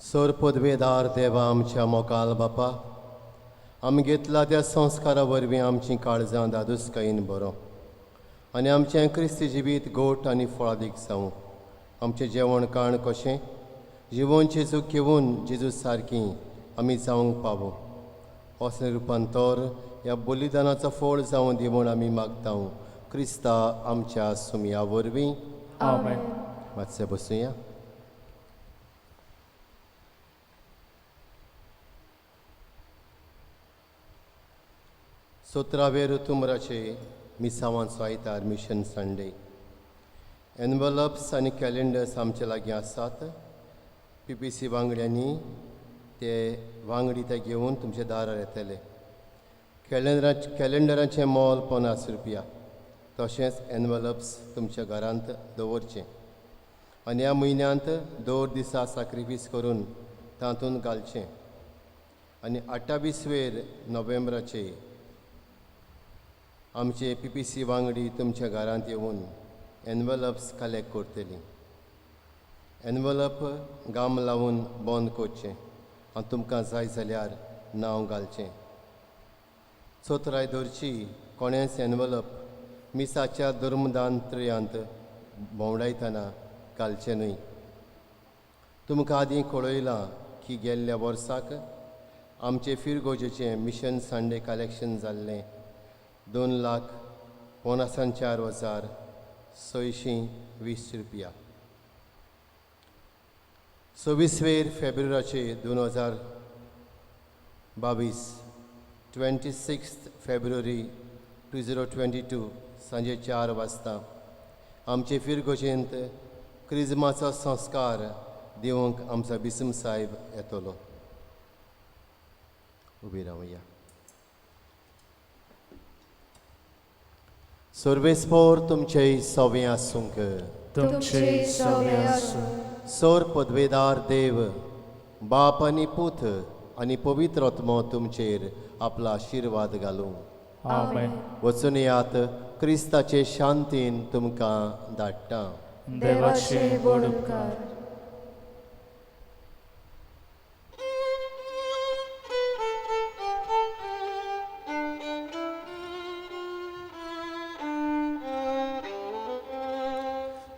सोर पदवेदार देवा आमच्या मोकाल बापा, आमी घेतला त्या संस्कारा वरवीं आमची काळजां दादूसकायेन बरो आनी आमचें क्रिस्ती जिवीत गोट आनी फळादीक जावं. आमचें जेवण काण कशें जिवोन जेजू घेवन जेजू सारकीं आमी जावंक पावो. असलें रुपांतर ह्या बलिदानाचो फळ जावं दी म्हूण आमी मागता. क्रिस्ता आमच्या सुमया वरवीं. Amen. मातशें बसूया. सतरावे ऋतुमराचे मिसावांचो आयतार मिशन संडे. एनवलप्स आनी कॅलेंडर्स आमचे लागीं आसात. PPC वांगड्यांनी ते वांगडी ते घेवन तुमचे दारार येतले. कॅलेंडराचें मोल 50 रुपया. तशेंच एनवलप्स तुमच्या घरांत दवरचें आनी ह्या म्हयन्यांत 2 दिसा सॅक्रिफीस करून तातूंत घालचें. आनी 28 नोव्हेंबराचे आमचे PPC वांगडी तुमच्या घरांत येवन एनवलप्स कलेक्ट करतलीं. एनवलप गाम लावन बंद करचें आनी तुमकां जाय जाल्यार नांव घालचें. चोतराय धरची कोणेंच एनवलप मिसाच्या धर्मदांत्रयांत भोंवडायतना घालचें न्हय. तुमकां आदीं कळयलां की गेल्ल्या वर्साक आमचे फिरगोजेचें मिशन संडे कलेक्शन जाल्लें 2,54,620 रुपया. 26 फेब्रुवारीचे 2022 26 फेब्रुवारी 2022 सांजे 4 वाजता आमचे फिरगोजेंत क्रिजमाचो संस्कार दिवंक आमचो बिस्म साहेब येतलो. उबी रावया. सर्वेस्पोर तुमचे सवे आसूंक. तुमचे सवे आसूं. सोर पदवेदार देव बाप आनी पूत आनी पवित्र आत्मो तुमचेर आपलो आशिर्वाद घालूं. आमेन. वचून येयात, क्रिस्ताचे शांतीन तुमकां धाडटा. देवाचे व्हड उपकार.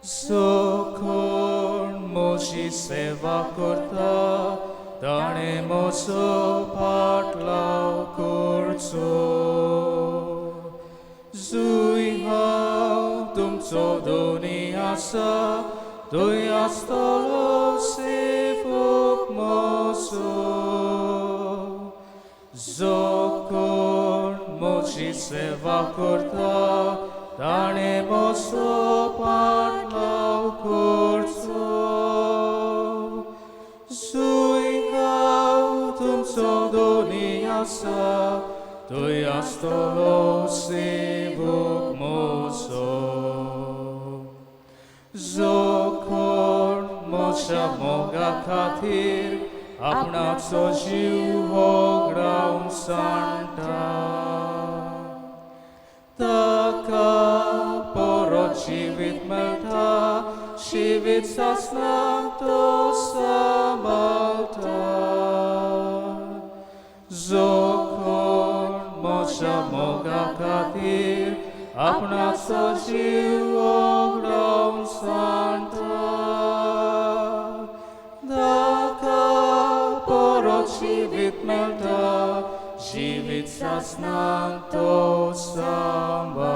जो कोण म्हजी सेवा करता ताणें म्हजो फाटलाव करचो. जुंय हांव तुमचो दोनी आसा थंय आसतलो सेवक म्हजो. जो कोण म्हजी सेवा करता ताणें म्हजो फाटलाव करचो. जुंय हांव तुमचो दोनी आसा थंय आसतलो सेवक म्हजो. जो कोण म्हज्या मोगा खातीर आपणाचो जीव होगडावन सांडटा ताका परत जिवीत मेळटा. जिवीत सासणाक तो सांबाळटा. जो कोण म्हज्या मोगा खातीर आपणाचो जीव होगडावन सांडटा ताका परत जिवीत मेळटा. जिवीत सासणाक तो सांबाळटा.